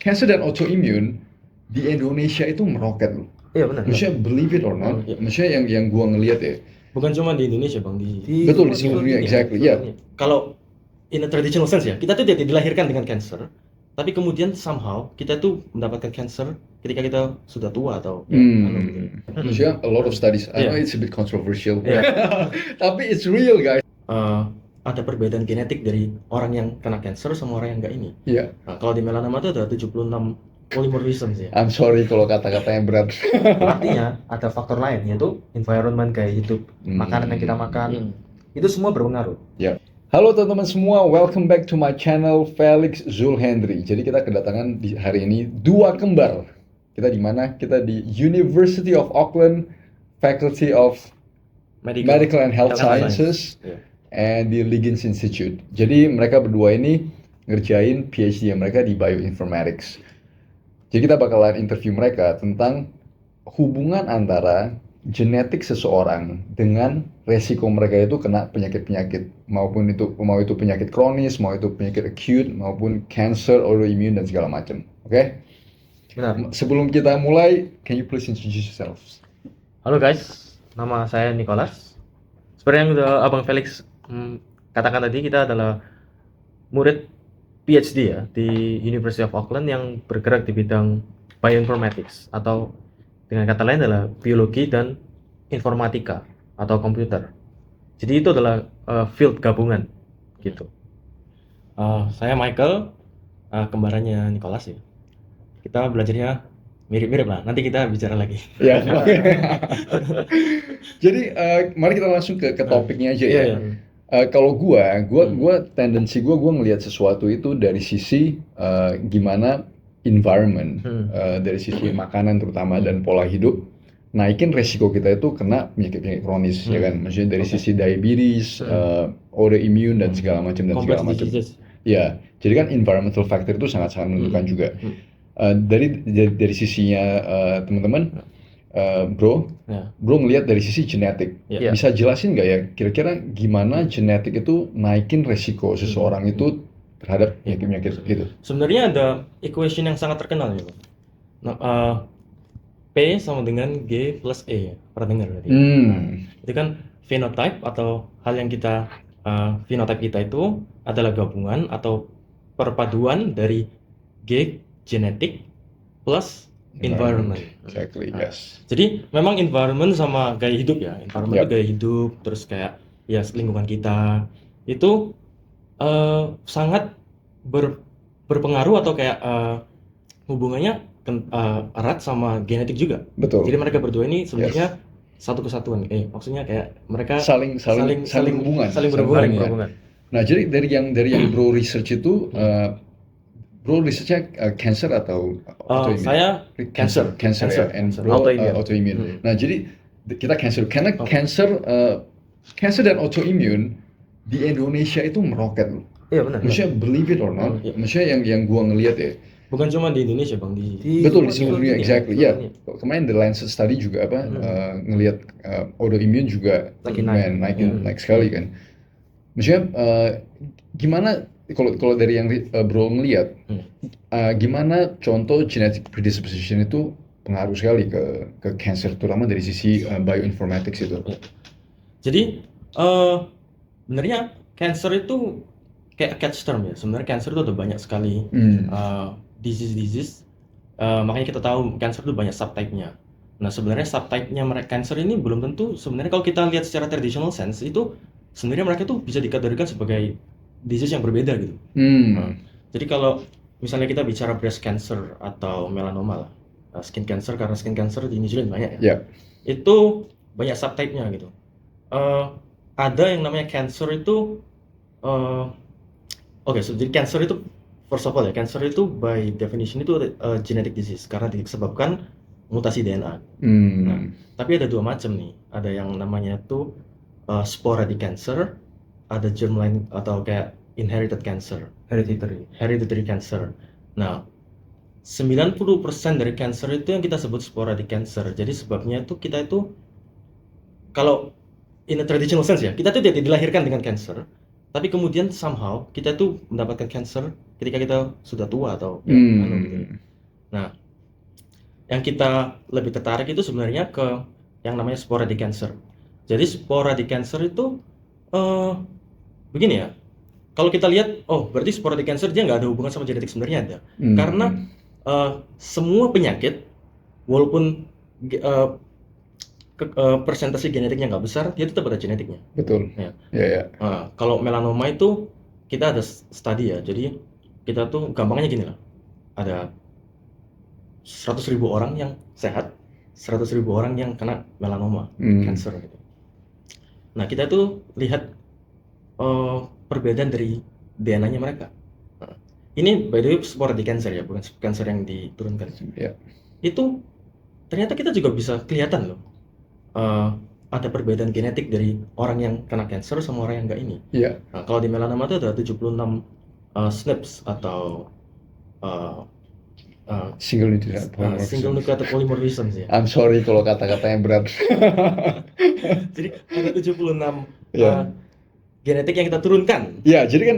cancer dan autoimmune di Indonesia itu meroket loh. Iya benar. Maksudnya believe it or not, maksudnya yang gua ngelihat ya. Bukan cuma di Indonesia bang, Betul, di seluruh dunia, exactly, ya. Kalau in a traditional sense ya, kita tuh tidak dilahirkan dengan cancer, tapi kemudian somehow kita tuh mendapatkan cancer ketika kita sudah tua atau Maksudnya a lot of studies, I know it's a bit controversial, tapi it's real guys. Ada perbedaan genetik dari orang yang kena cancer sama orang yang enggak ini. Iya. Nah, kalau di melanoma itu ada 76 polymorphisms ya. I'm sorry kalau kata-katanya berat. Artinya ada faktor lain yaitu environment, gaya hidup, makanan yang kita makan, itu semua berpengaruh. Ya. Halo teman-teman semua, welcome back to my channel Felix Zulhendri. Jadi kita kedatangan di hari ini dua kembar. Kita di mana? Kita di University of Auckland, Faculty of Medical and Health Sciences, and di Liggins Institute. Jadi mereka berdua ini ngerjain PhD mereka di Bioinformatics. Jadi kita bakalan interview mereka tentang hubungan antara genetik seseorang dengan resiko mereka itu kena penyakit-penyakit, mau itu penyakit kronis, mau itu penyakit acute, maupun cancer, autoimmune dan segala macam. Oke? Benar. Sebelum kita mulai, can you please introduce yourselves? Halo guys, nama saya Nicholas. Seperti yang udah Abang Felix katakan tadi, kita adalah murid PhD ya di University of Auckland yang bergerak di bidang bioinformatics, atau dengan kata lain adalah biologi dan informatika atau komputer. Jadi itu adalah field gabungan gitu. Saya Michael, kembarannya Nicholas ya. Kita belajarnya mirip-mirip lah. Nanti kita bicara lagi. Ya. Jadi mari kita langsung ke topiknya aja ya. Kalau gue tendensi gue ngelihat sesuatu itu dari sisi gimana environment, dari sisi makanan terutama dan pola hidup, naikin resiko kita itu kena penyakit kronis, ya kan? Maksudnya dari sisi diabetes, autoimmune dan segala macam. Ya, jadi kan environmental factor itu sangat-sangat menentukan juga. Dari sisinya teman-teman. Bro ngelihat dari sisi genetik, bisa jelasin nggak ya kira-kira gimana genetik itu naikin resiko seseorang itu terhadap penyakit-penyakit gitu? Sebenarnya ada equation yang sangat terkenal ya, P sama dengan G plus E, pernah dengar berarti? Itu kan phenotype atau hal yang kita phenotype kita itu adalah gabungan atau perpaduan dari G genetik plus environment. Exactly, yes. Jadi memang environment sama gaya hidup ya. Environment itu gaya hidup, terus kayak ya lingkungan kita itu sangat berpengaruh atau kayak hubungannya erat sama genetik juga. Betul. Jadi mereka berdua ini sebenarnya satu kesatuan. Maksudnya kayak mereka saling hubungan. Saling berhubungan. Nah, jadi dari yang Bro research itu Bro researchnya cancer atau autoimmune? Saya cancer ya, and Bro autoimmune. Nah, jadi kita cancer karena cancer dan autoimmune di Indonesia itu meroket loh. Iya benar. Maksudnya believe it or not, maksudnya yang gua ngelihat ya. Bukan cuma di Indonesia bang, betul, di seluruh dunia, exactly. Ya, kemarin The Lancet study juga ngelihat autoimmune juga naik sekali kan. Maksudnya gimana? Kalau dari yang Bro ngelihat, gimana contoh genetic predisposition itu pengaruh sekali ke cancer, terutama dari sisi bioinformatics itu. Jadi sebenarnya cancer itu kayak catch term ya. Sebenarnya cancer itu ada banyak sekali disease. Makanya kita tahu cancer itu banyak subtype-nya. Nah sebenarnya subtype-nya cancer ini belum tentu. Sebenarnya kalau kita lihat secara traditional sense itu sebenarnya mereka tuh bisa dikategorikan sebagai disease yang berbeda gitu. Jadi kalau misalnya kita bicara breast cancer atau melanoma lah, skin cancer, karena skin cancer di New Zealand banyak ya. Itu banyak subtype-nya gitu. Ada yang namanya cancer itu, jadi cancer itu first of all ya, cancer itu by definition itu genetic disease karena disebabkan mutasi DNA. Nah, tapi ada dua macam nih. Ada yang namanya tuh sporadic cancer, ada germline atau kayak inherited cancer, hereditary cancer. Nah, 90% dari cancer itu yang kita sebut sporadic cancer. Jadi sebabnya itu kita itu kalau in a traditional sense ya, kita tuh tidak dilahirkan dengan cancer, tapi kemudian somehow kita tuh mendapatkan cancer ketika kita sudah tua atau ya, gitu. Nah, yang kita lebih tertarik itu sebenarnya ke yang namanya sporadic cancer. Jadi sporadic cancer itu begini ya. Kalau kita lihat, berarti sporadic cancer dia nggak ada hubungan sama genetik sebenarnya ada. Karena semua penyakit, walaupun persentase genetiknya nggak besar, dia tetap ada genetiknya. Betul. Ya. Kalau melanoma itu kita ada studi ya. Jadi kita tuh gampangnya gini lah. Ada 100.000 orang yang sehat, 100.000 orang yang kena melanoma, cancer gitu. Nah, kita tuh lihat perbedaan dari DNA-nya mereka. Ini by the way sporadic cancer ya, bukan cancer yang diturunkan. Itu ternyata kita juga bisa kelihatan loh. Ada perbedaan genetik dari orang yang kena cancer sama orang yang enggak ini. Nah, kalau di melanoma itu ada 76 SNPs atau single nucleotide polymorphism ya. I'm sorry kalau kata-katanya berat. Jadi ada 76 genetik yang kita turunkan. Ya, jadi kan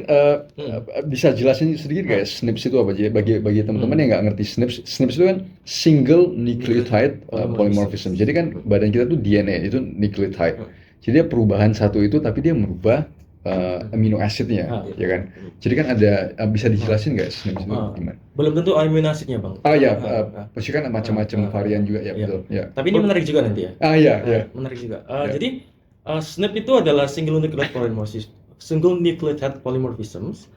bisa jelasin sedikit guys, SNPs itu apa? Jadi bagi teman-teman yang nggak ngerti SNPs itu kan single nucleotide polymorphism. Jadi kan badan kita tuh DNA itu nucleotide. Jadi dia perubahan satu itu tapi dia merubah amino acidnya, ya kan? Jadi kan ada bisa dijelasin nggak SNPs itu gimana? Belum tentu amino acidnya bang. Pasti kan macam-macam varian juga ya, betul. Ya. Tapi ini menarik juga nanti ya. Iya. Menarik juga. Jadi SNP itu adalah single nucleotide polymorphisms,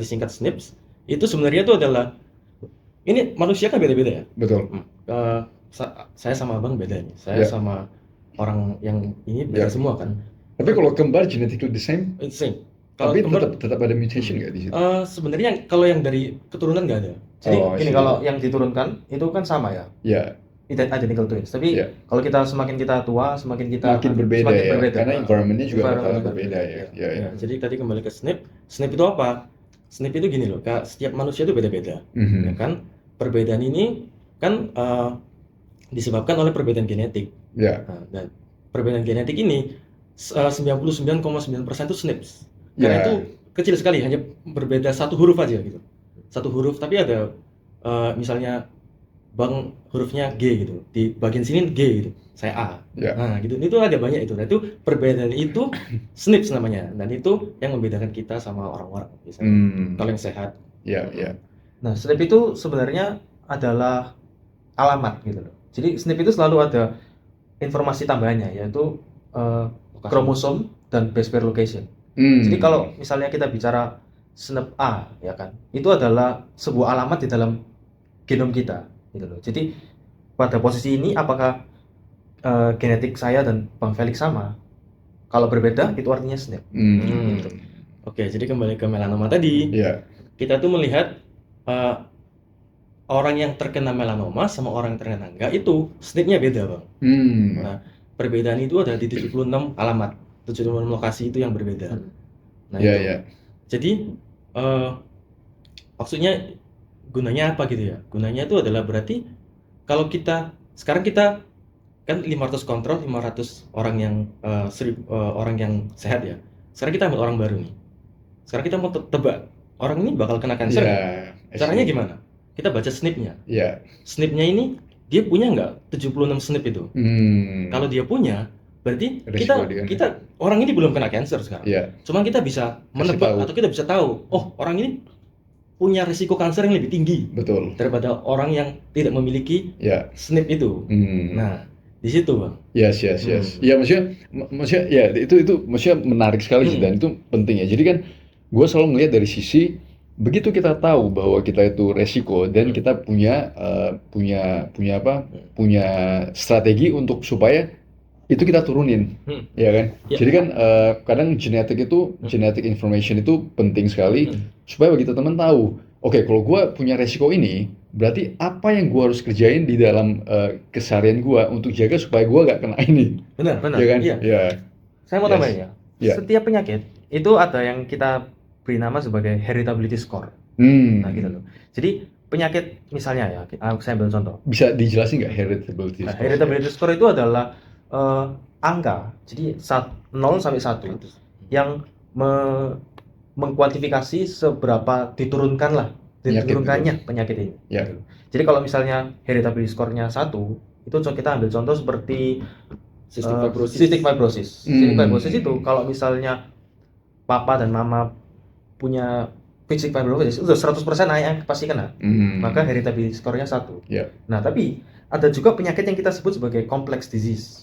disingkat SNPs. Itu sebenarnya itu adalah, ini manusia kan beda-beda ya. Betul. Saya sama abang beda nih. Saya sama orang yang ini beda semua kan. Tapi kalau kembar genetically the same? It's same. Tapi tetap ada mutation nggak di situ? Sebenarnya kalau yang dari keturunan nggak ada. Jadi kalau yang diturunkan itu kan sama ya. Iya. Identical twins. Tapi kalau semakin kita tua, semakin berbeda ya. Karena environment-nya juga bakal berbeda ya. Jadi tadi kembali ke SNP. SNP itu apa? SNP itu gini loh, setiap manusia itu beda-beda. Ya kan? Perbedaan ini kan disebabkan oleh perbedaan genetik. Dan perbedaan genetik ini 99,9% itu SNPs. Karena itu kecil sekali, hanya berbeda satu huruf aja gitu. Satu huruf, tapi ada misalnya bang hurufnya G gitu, di bagian sini G gitu, saya A. Nah gitu, itu ada banyak itu. Nah itu perbedaan itu SNPs namanya, dan itu yang membedakan kita sama orang-orang misalnya. Kalau yang sehat. Nah SNP itu sebenarnya adalah alamat gitu loh. Jadi SNP itu selalu ada informasi tambahannya, yaitu kromosom dan base pair location. Jadi kalau misalnya kita bicara SNP A ya kan, itu adalah sebuah alamat di dalam genom kita. Gitu loh. Jadi pada posisi ini apakah genetik saya dan Bang Felix sama? Kalau berbeda itu artinya SNP. Gitu. Oke, jadi kembali ke melanoma tadi. Kita tuh melihat orang yang terkena melanoma sama orang yang terkena enggak itu SNP-nya beda bang. Nah perbedaan itu ada di 76 alamat, 76 lokasi itu yang berbeda. Nah jadi maksudnya gunanya apa gitu ya? Gunanya itu adalah berarti kalau sekarang kita kan 500 kontrol, 500 orang yang orang yang sehat ya. Sekarang kita ambil orang baru nih. Sekarang kita mau tebak orang ini bakal kena kanker. Caranya gimana? Kita baca SNP-nya. SNP-nya ini dia punya nggak 76 SNP itu? Kalau dia punya, berarti kita orang ini belum kena kanker sekarang. Cuma kita bisa menebak atau kita bisa tahu, orang ini punya risiko kanker yang lebih tinggi daripada orang yang tidak memiliki SNP itu. Nah, di situ bang. Ya maksudnya ya itu maksudnya menarik sekali sih, dan itu penting ya. Jadi kan gue selalu melihat dari sisi begitu kita tahu bahwa kita itu resiko dan kita punya strategi untuk supaya itu kita turunin, ya kan? Jadi kan kadang genetic information itu penting sekali supaya begitu teman tahu, oke, kalau gue punya resiko ini, berarti apa yang gue harus kerjain di dalam keseharian gue untuk jaga supaya gue gak kena ini. Benar. Ya kan? Saya mau tambahin ya. Setiap penyakit itu ada yang kita beri nama sebagai heritability score. Nah gitu loh. Jadi penyakit misalnya ya, saya ambil contoh. Bisa dijelasin nggak heritability score? Heritability score itu adalah angka, jadi 0 sampai 1 yang mengkuantifikasi seberapa diturunkannya penyakit ini. Ya. Jadi kalau misalnya heritability score-nya 1, itu kita ambil contoh seperti cystic fibrosis. Cystic fibrosis itu kalau misalnya papa dan mama punya cystic fibrosis, itu 100% ayah pasti kena. Maka heritability score-nya 1. Yeah. Nah, tapi ada juga penyakit yang kita sebut sebagai complex disease.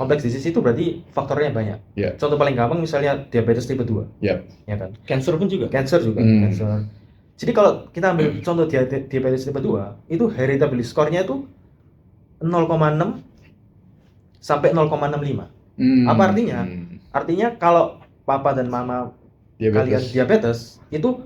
Complex disease itu berarti faktornya banyak. Yeah. Contoh paling gampang misalnya diabetes tipe 2. Yeah. Ya kan? Cancer pun juga. Cancer. Jadi kalau kita ambil contoh diabetes tipe 2, itu heritability score-nya itu 0,6 sampai 0,65. Apa artinya? Artinya kalau papa dan mama kalian diabetes itu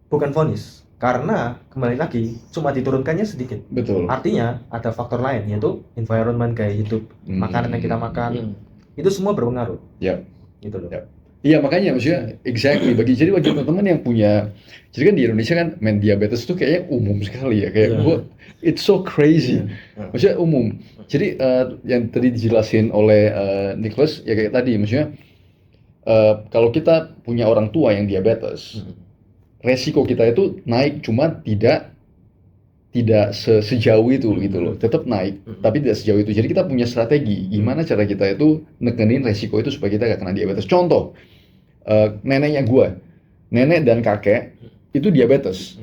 bukan vonis, karena kembali lagi cuma diturunkannya sedikit. Betul. Artinya ada faktor lain, yaitu environment, gaya hidup, makanan yang kita makan, itu semua berpengaruh. Ya. Gitu loh. Ya. Iya, makanya maksudnya exactly bagi teman-teman yang punya, jadi kan di Indonesia kan diabetes itu kayaknya umum sekali ya, kayak it's so crazy. Maksudnya umum. Jadi yang tadi dijelasin oleh Nicholas ya kayak tadi, maksudnya kalau kita punya orang tua yang diabetes, resiko kita itu naik, cuma tidak sejauh itu gitu loh, tetap naik, tapi tidak sejauh itu. Jadi kita punya strategi gimana cara kita itu nekenin resiko itu supaya kita gak kena diabetes. Contoh, nenek dan kakek itu diabetes,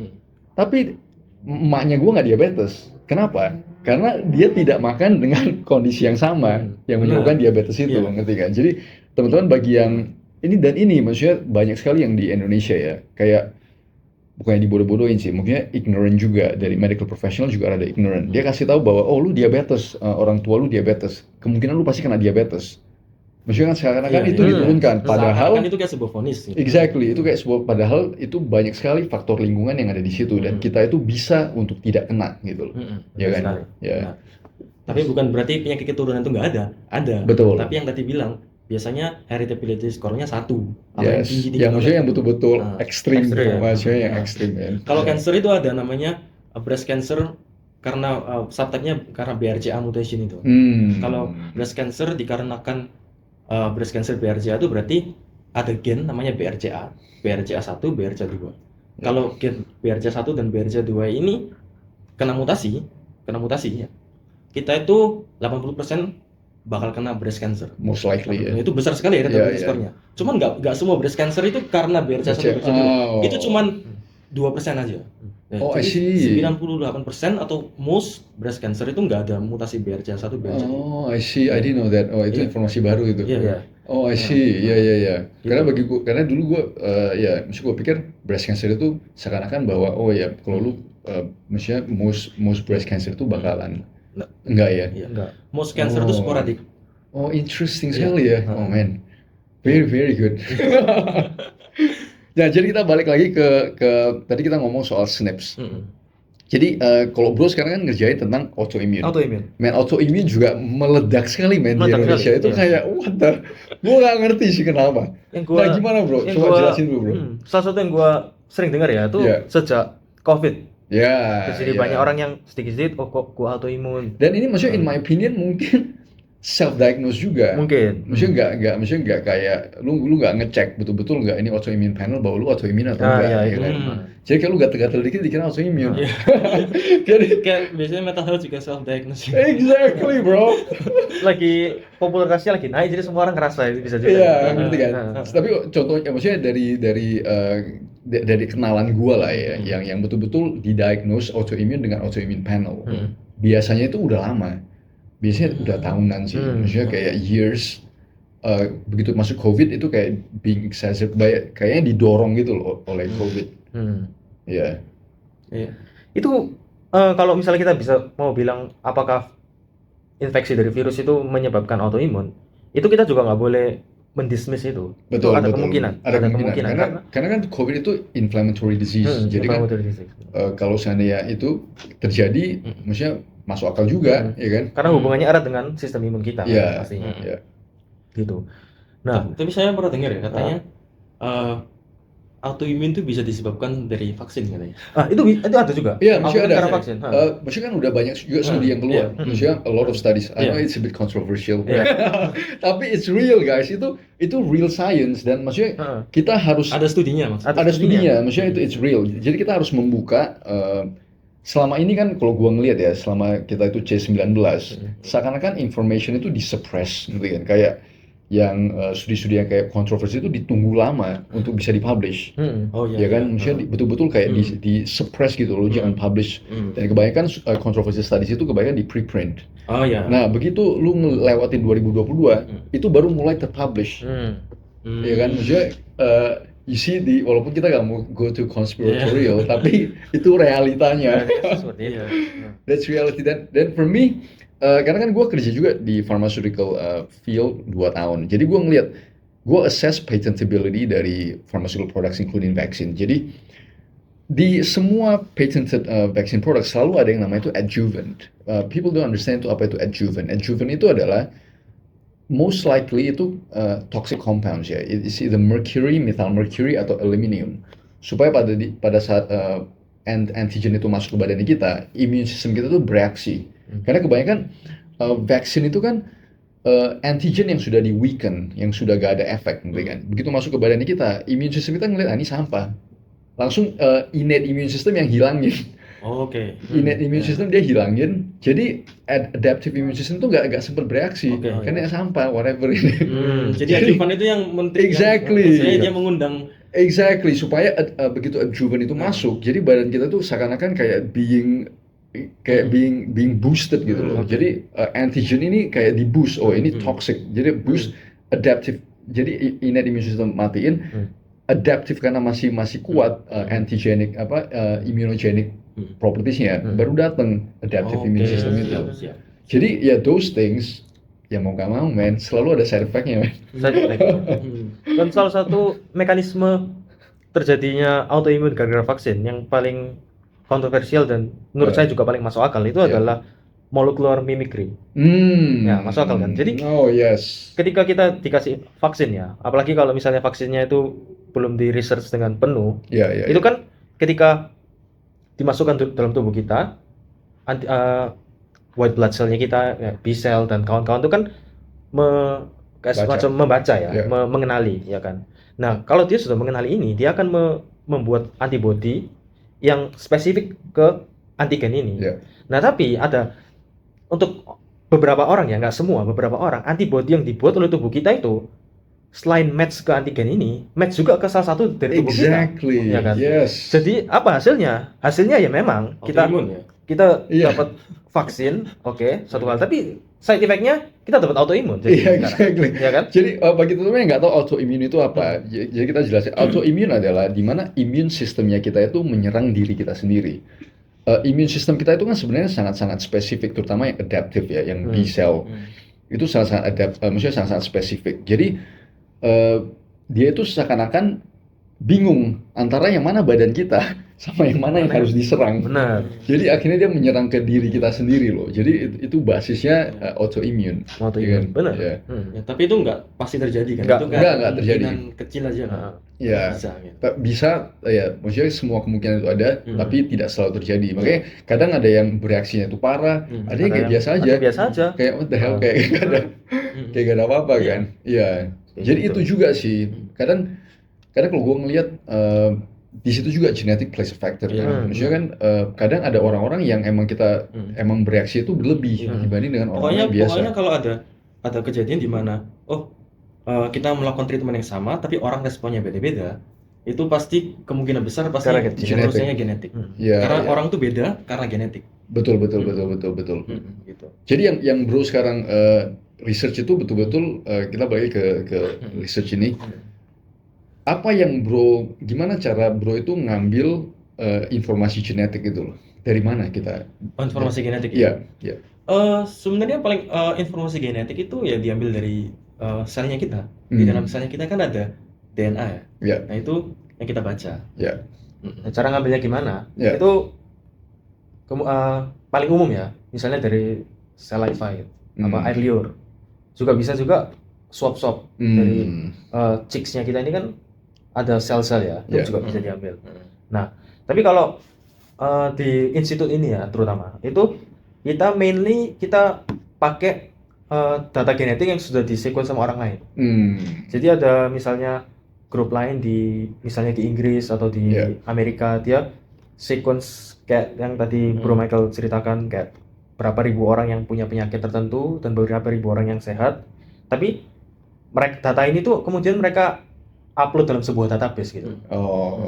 tapi emaknya gue nggak diabetes. Kenapa? Karena dia tidak makan dengan kondisi yang sama yang menyebabkan diabetes itu, ngerti kan? Jadi teman-teman bagi yang ini maksudnya banyak sekali yang di Indonesia ya, kayak bukannya dibodoh-bodohin sih, mungkin ignorant juga, dari medical professional juga ada ignorant. Dia kasih tahu bahwa oh lu diabetes, orang tua lu diabetes, kemungkinan lu pasti kena diabetes. Maksudnya kan seakan-akan itu diturunkan, padahal itu kayak sebuah vonis. Gitu. Exactly, itu kayak sebuah, padahal itu banyak sekali faktor lingkungan yang ada di situ dan kita itu bisa untuk tidak kena gitu loh. Ya kan? Ya. Nah, tapi bukan berarti penyakit keturunan itu nggak ada. Betul. Tapi yang tadi bilang biasanya heritability score-nya 1. Yes. Yang maksudnya yang betul-betul ekstrim, maksudnya yang ekstrim kan. Kalau cancer itu ada namanya breast cancer karena subtype-nya karena BRCA mutation itu. Kalau breast cancer dikarenakan breast cancer BRCA itu berarti ada gen namanya BRCA 1, BRCA 2. Kalau gen BRCA 1 dan BRCA 2 ini kena mutasi ya. Kita itu 80% bakal kena breast cancer. Most likely ya. Itu besar sekali ya heritability score-nya. Cuman nggak semua breast cancer itu karena BRCA 1 BRCA 2. Itu cuman 2% aja. Oh, I see. 98% atau most breast cancer itu nggak ada mutasi BRCA 1 BRCA 2. Oh, I see. I didn't know that. Oh, itu informasi baru itu. Iya. Oh, I see. Iya. Karena bagi gua, karena dulu gua maksud gua pikir breast cancer itu seakan-akan bahwa oh ya kalau lu maksudnya most breast cancer itu bakalan enggak ya? Enggak. Most cancer itu sporadik. Oh, interesting sekali ya. Oh man. Very good. Ya, jadi kita balik lagi ke tadi kita ngomong soal SNPs. Jadi kalau bro sekarang kan ngerjain tentang autoimmune. Man, autoimmune juga meledak sekali di Indonesia. Itu kayak what the, gue nggak ngerti sih kenapa. Nah gimana bro? Coba jelasin dulu bro. Salah satu yang gue sering dengar ya itu sejak COVID. Jadi banyak orang yang sedikit-sedikit kok gue autoimun. Dan ini maksudnya in my opinion mungkin self-diagnose juga. Mungkin. Maksudnya nggak kayak lu nggak ngecek betul-betul nggak ini autoimmune panel bahwa lu autoimmune atau enggak. Ya kan? Jadi kalau lu gatel-gatel dikit dikira autoimmune. Jadi kayak biasanya mental health juga self-diagnose. Exactly bro. Lagi popularitasnya lagi naik jadi semua orang ngerasa itu bisa juga. Iya, ngerti kan. Tapi contohnya maksudnya dari kenalan gua lah ya, yang betul-betul didiagnose autoimmune dengan autoimmune panel. Biasanya itu udah lama. Biasanya udah tahunan sih, maksudnya kayak years. Begitu masuk COVID itu kayak being exacerbated, kayaknya didorong gitu loh oleh COVID. Iya. Itu kalau misalnya kita bisa mau bilang apakah infeksi dari virus itu menyebabkan autoimun, itu kita juga nggak boleh mendismiss itu. Betul, ada betul. kemungkinan. Ada kemungkinan. Karena kan COVID itu inflammatory disease. Jadi kan kalau seandainya itu terjadi, maksudnya masuk akal juga, ya kan? Karena hubungannya erat dengan sistem imun kita, pastinya. Gitu. Nah, tapi saya pernah dengar ya katanya autoimun itu bisa disebabkan dari vaksin katanya. Itu ada juga. Iya, maksudnya ada. Karena vaksin. Maksudnya kan udah banyak juga studi yang keluar. Maksudnya a lot of studies. I know it's a bit controversial. Tapi it's real guys. Itu real science dan maksudnya kita harus ada studinya mas. Ada studinya. Maksudnya itu it's real. Jadi kita harus membuka selama ini kan kalau gua ngelihat ya, selama kita itu C19, seakan-akan information itu disuppress gitu kan. Kayak yang studi-studi yang kayak kontroversi itu ditunggu lama untuk bisa dipublish. Oh iya. Ya kan, maksudnya betul-betul kayak di suppress gitu loh, jangan publish. Dan kebanyakan kontroversi studies itu kebanyakan di preprint. Oh iya. Nah, begitu lu ngelewatin 2022, itu baru mulai terpublish. Ya kan, maksudnya you see walaupun kita nggak mau go to conspiratorial, tapi itu realitanya. That's reality. Dan for me, karena kan gue kerja juga di pharmaceutical field 2 tahun. Jadi gue assess patentability dari pharmaceutical products including vaccine. Jadi di semua patented vaccine product selalu ada yang namanya itu adjuvant. People don't understand itu apa itu adjuvant. Adjuvant itu adalah most likely itu toxic compounds ya. It's either mercury, methyl mercury atau aluminium. Supaya pada saat antigen itu masuk ke badan kita, immune system kita tuh bereaksi. Karena kebanyakan vaksin itu kan antigen yang sudah di weaken, yang sudah gak ada efek, gitu kan. Begitu masuk ke badan kita, immune system kita ngeliat ini sampah. Langsung innate immune system yang hilangin. Oke. Innate immune system dia hilangin. Jadi adaptive immune system tuh gak sempat bereaksi. Karena sampah, whatever ini. Jadi adjuvan itu yang menteri. Exactly. Dia mengundang. Exactly, supaya begitu adjuvan itu masuk, jadi badan kita tuh seakan-akan kayak being boosted gitu loh. Jadi antigen ini kayak di boost. Oh ini toxic. Jadi boost adaptive. Jadi innate immune system matiin. Adaptive karena masih kuat antigenic immunogenic propertiesnya baru datang adaptive immune system itu. Jadi ya those things ya mau gak mau men selalu ada side effect-nya men. Dan salah satu mekanisme terjadinya autoimun gara-gara vaksin yang paling kontroversial dan menurut saya juga paling masuk akal itu adalah molecular mimicry. Ya, masuk akal kan. Jadi ketika kita dikasih vaksin ya, apalagi kalau misalnya vaksinnya itu belum di research dengan penuh, itu kan ketika dimasukkan dalam tubuh kita, white blood cell-nya kita, ya, B cell dan kawan-kawan itu kan semacam membaca ya, mengenali ya kan. Nah, kalau dia sudah mengenali ini, dia akan membuat antibodi yang spesifik ke antigen ini. Nah, tapi ada untuk beberapa orang ya, nggak semua, beberapa orang antibodi yang dibuat oleh tubuh kita itu selain match ke antigen ini, match juga ke salah satu dari tubuh kita. Ya kan? Jadi apa hasilnya? Hasilnya ya memang kita dapat vaksin, satu hal, tapi side effect-nya kita dapat autoimun. Ya kan? Jadi bagi teman-teman yang nggak tahu autoimun itu apa, jadi kita jelasin. Autoimun adalah di mana immune sistemnya kita itu menyerang diri kita sendiri. Immune system kita itu kan sebenarnya sangat-sangat spesifik, terutama yang adaptive ya, yang B cell itu sangat-sangat maksudnya sangat-sangat spesifik. Jadi dia itu seakan-akan bingung antara yang mana badan kita sama yang mana yang harus diserang. Benar. Jadi akhirnya dia menyerang ke diri kita sendiri loh. Jadi itu basisnya autoimmune. Autoimun. Benar. Ya, tapi itu nggak pasti terjadi kan? Nggak terjadi. Kecil aja kan? Ya, bisa ya, maksudnya semua kemungkinan itu ada, tapi tidak selalu terjadi. Makanya kadang ada yang bereaksinya itu parah, ada yang kayak biasa aja. Kayak what the hell, kayak gak ada apa-apa kan. Iya. Jadi itu juga sih. Kadang kalau gue ngelihat di situ juga genetic plays a factor kan. Maksudnya kan kadang ada orang-orang yang emang emang bereaksi itu berlebih dibanding dengan orang yang biasa. Pokoknya kalau ada kejadian di mana kita melakukan treatment yang sama tapi orang responnya beda-beda, itu pasti kemungkinan besar pasti genetik. Karena orang tuh beda karena genetik. Betul. Gitu. Jadi yang bro sekarang research itu betul-betul kita balik ke research ini. Apa yang bro, gimana cara bro itu ngambil informasi genetik itu loh? Dari mana kita? Informasi genetik. Iya. Sebenarnya paling informasi genetik itu ya diambil dari selnya kita. Di dalam selnya kita kan ada DNA ya. Nah itu yang kita baca. Nah, cara ngambilnya gimana? Itu paling umum ya. Misalnya dari saliva, air liur. Juga bisa swab dari cheeks-nya kita ini kan ada sel-sel ya, itu Yeah. juga bisa diambil. Nah, tapi kalau di institut ini ya terutama, itu kita mainly kita pakai data genetik yang sudah di-sequence sama orang lain. Jadi ada misalnya grup lain misalnya di Inggris atau di Yeah. Amerika, dia sequence kayak yang tadi Bro Michael ceritakan, kayak berapa ribu orang yang punya penyakit tertentu dan beberapa ribu orang yang sehat. Tapi data ini tuh kemudian mereka upload dalam sebuah database gitu.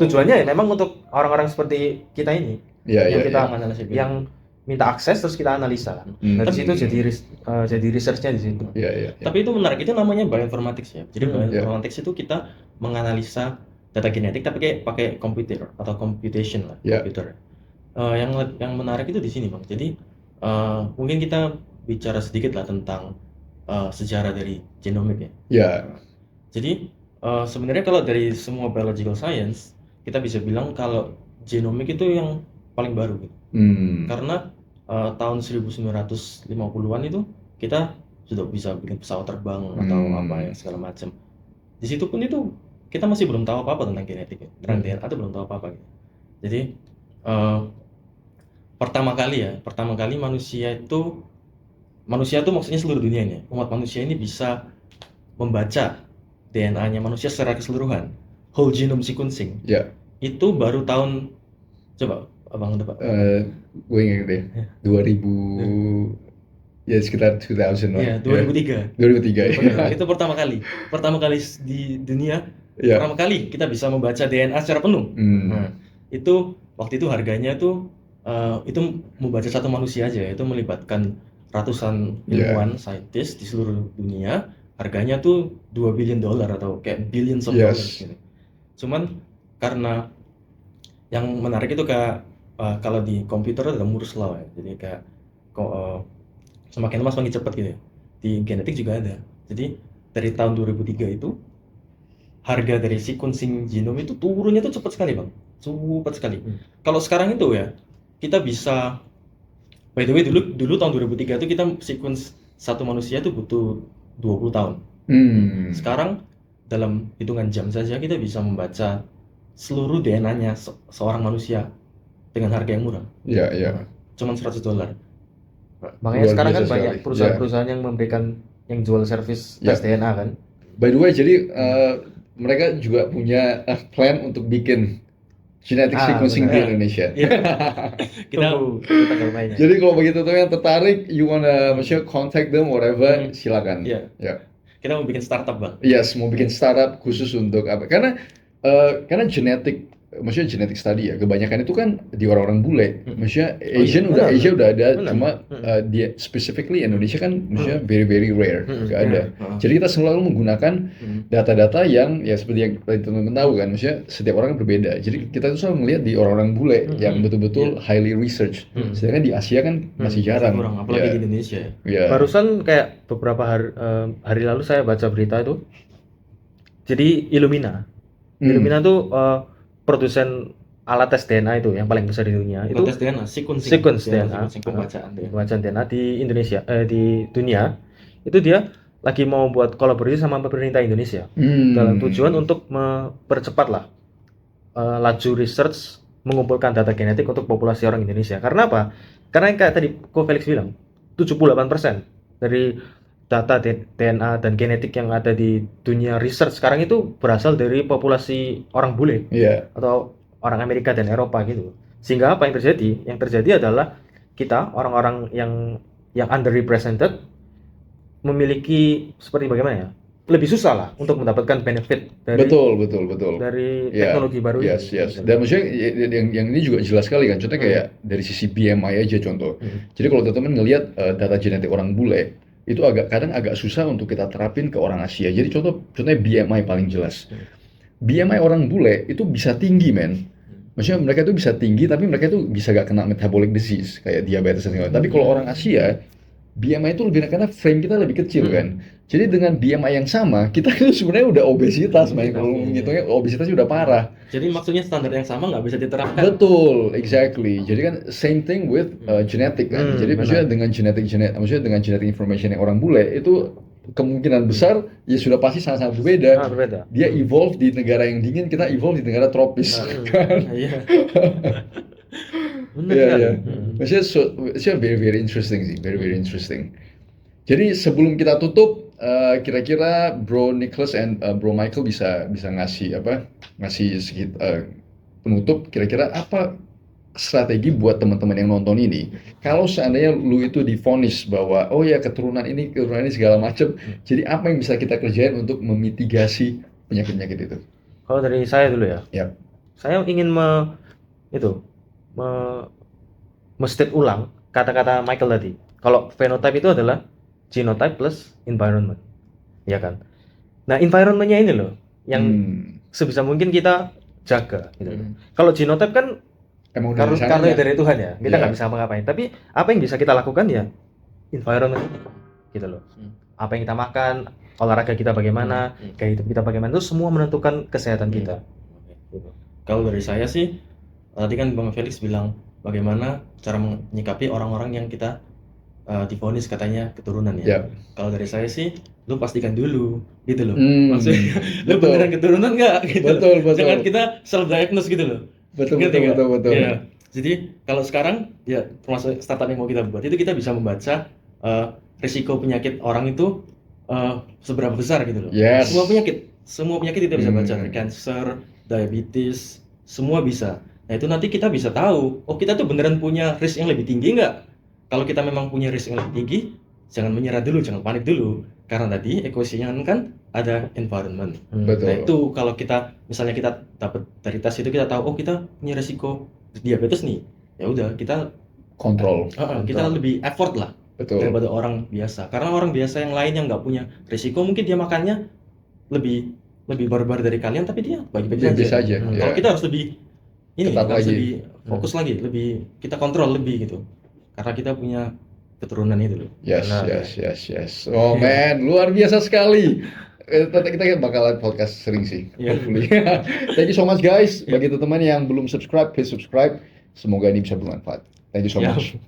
Tujuannya ya memang untuk orang-orang seperti kita ini, yang kita yang minta akses terus kita analisa. Dari situ jadi research-nya di situ. Tapi itu menarik, itu namanya bioinformatics ya. Jadi bioinformatics itu kita menganalisa data genetik tapi pakai komputer atau computation lah, komputer. Yang menarik itu di sini Bang. Jadi mungkin kita bicara sedikit lah tentang sejarah dari genomik ya. Jadi sebenarnya kalau dari semua biological science kita bisa bilang kalau genomik itu yang paling baru gitu. Karena tahun 1950-an itu kita sudah bisa bikin pesawat terbang atau apa ya segala macam. Di situ pun itu kita masih belum tahu apa-apa tentang genetik, tentang DNA itu belum tahu apa-apa gitu. Jadi pertama kali manusia itu maksudnya seluruh dunia ini, umat manusia ini bisa membaca DNA-nya manusia secara keseluruhan, whole genome sequencing. Itu baru tahun, coba abang tebak. Gue ingat deh, 2000 ya sekitar 2000 lah. 2003. 2003 Itu pertama kali di dunia, pertama kali kita bisa membaca DNA secara penuh. Nah, itu waktu itu harganya tuh itu membaca satu manusia aja, itu melibatkan ratusan ilmuwan, saintis di seluruh dunia. Harganya tuh $2 billion atau kayak billions of dollars gitu. Cuman karena yang menarik itu kayak kalau di komputer ada Moore's Law ya. Jadi kayak semakin lama semakin cepat gitu ya. Di genetik juga ada. Jadi dari tahun 2003 itu harga dari sequencing genome itu turunnya tuh cepat sekali Bang. Cepat sekali. Kalau sekarang itu ya kita bisa, by the way dulu tahun 2003 itu kita sequence satu manusia itu butuh 20 tahun. Sekarang dalam hitungan jam saja kita bisa membaca seluruh DNA-nya seorang manusia dengan harga yang murah. Cuman $100. Makanya sekarang kan banyak perusahaan-perusahaan yang memberikan, yang jual service tes DNA kan. By the way, jadi mereka juga punya plan untuk bikin genetic sequencing di Indonesia. Kita mainnya. Jadi kalau begitu tuh yang tertarik, you wanna maksudnya contact them whatever, silakan. Kita mau bikin startup Bang. Mau bikin startup khusus untuk apa? Karena genetic study ya, kebanyakan itu kan di orang-orang bule. Maksudnya Asia udah ada, cuma dia specifically Indonesia kan maksudnya very very rare, nggak ada. Jadi kita selalu menggunakan data-data yang ya seperti yang teman-teman tahu kan, maksudnya setiap orang kan berbeda. Jadi kita tuh selalu melihat di orang-orang bule yang betul-betul highly research. Sedangkan di Asia kan masih jarang. Kurang, apalagi di Indonesia ya. Barusan kayak beberapa hari lalu saya baca berita itu. Jadi Illumina tuh produsen alat tes DNA itu yang paling besar di dunia. Itu tes DNA, sequence DNA, pembacaan DNA di Indonesia, di dunia. Itu dia lagi mau buat kolaborasi sama pemerintah Indonesia dalam tujuan untuk mempercepat lah laju research mengumpulkan data genetik untuk populasi orang Indonesia. Karena apa? Karena yang kayak tadi Ko Felix bilang, 78% dari data DNA dan genetik yang ada di dunia research sekarang itu berasal dari populasi orang bule atau orang Amerika dan Eropa gitu. Sehingga apa yang terjadi? Yang terjadi adalah kita orang-orang yang underrepresented memiliki seperti bagaimana ya? Lebih susah lah untuk mendapatkan benefit dari betul dari teknologi baru ini. Dan maksudnya yang ini juga jelas sekali kan. Contohnya kayak dari sisi BMI aja contoh. Jadi kalau teman-teman ngelihat data genetik orang bule itu kadang agak susah untuk kita terapin ke orang Asia. Jadi contohnya BMI paling jelas. BMI orang bule itu bisa tinggi men. Maksudnya mereka itu bisa tinggi tapi mereka itu bisa gak kena metabolic disease kayak diabetes dan segala. Tapi kalau orang Asia BMI itu lebih karena frame kita lebih kecil kan. Jadi dengan BMI yang sama, kita itu sebenarnya udah obesitas, main kalau ngitungnya obesitasnya udah parah. Jadi maksudnya standar yang sama nggak bisa diterapkan. Betul, exactly. Jadi kan same thing with genetic kan. Jadi maksudnya dengan genetic information yang orang bule itu kemungkinan besar ya sudah pasti sangat-sangat berbeda. Berbeda. Dia evolve di negara yang dingin, kita evolve di negara tropis. Iya. Benar Iya, kan? iya. Maksudnya maksudnya very very interesting sih, very very interesting. Jadi sebelum kita tutup, kira-kira Bro Nicholas and Bro Michael bisa ngasih penutup. Kira-kira apa strategi buat teman-teman yang nonton ini? Kalau seandainya lu itu divonis bahwa oh ya keturunan ini segala macam, jadi apa yang bisa kita kerjain untuk memitigasi penyakit-penyakit itu? Kalau dari saya dulu ya. Ya. Saya ingin state ulang kata-kata Michael tadi. Kalau phenotype itu adalah genotype plus environment, ya kan? Nah, environmentnya ini loh yang sebisa mungkin kita jaga. Gitu. Kalau genotype kan karena dari Tuhan ya, kita nggak bisa apa-ngapain. Tapi apa yang bisa kita lakukan ya environment, gitu loh. Apa yang kita makan, olahraga kita bagaimana, gaya hidup kita bagaimana, itu semua menentukan kesehatan kita. Gitu. Kalau dari saya sih, tadi kan Bang Felix bilang bagaimana cara menyikapi orang-orang yang kita divonis katanya keturunan ya. Kalau dari saya sih, lu pastikan dulu, gitu loh. Maksudnya, lu beneran keturunan nggak? Gitu. Betul. Jangan kita self-diagnose gitu loh. Betul. Ya. Jadi kalau sekarang ya termasuk startup yang mau kita buat itu kita bisa membaca risiko penyakit orang itu seberapa besar gitu loh. Yes. Semua penyakit kita bisa baca, cancer, diabetes, semua bisa. Nah itu nanti kita bisa tahu, oh kita tuh beneran punya risk yang lebih tinggi nggak? Kalau kita memang punya risk yang lebih tinggi, jangan menyerah dulu, jangan panik dulu. Karena tadi equation kan ada environment. Betul. Nah itu kalau kita misalnya kita dapat dari tes itu kita tahu, oh kita punya risiko diabetes nih, ya udah kita kontrol. Kita lebih effort lah. Betul. Daripada orang biasa. Karena orang biasa yang lain yang nggak punya risiko mungkin dia makannya lebih barbar dari kalian, tapi dia baik-baik saja. Kalau kita harus lebih lebih fokus lagi, lebih kita kontrol lebih gitu. Karena kita punya keturunan itu loh. Yes. Oh man, luar biasa sekali. Kita bakalan podcast sering sih. Hopefully. Thank you so much guys. Bagi teman-teman yang belum subscribe, please subscribe. Semoga ini bisa bermanfaat. Thank you so much.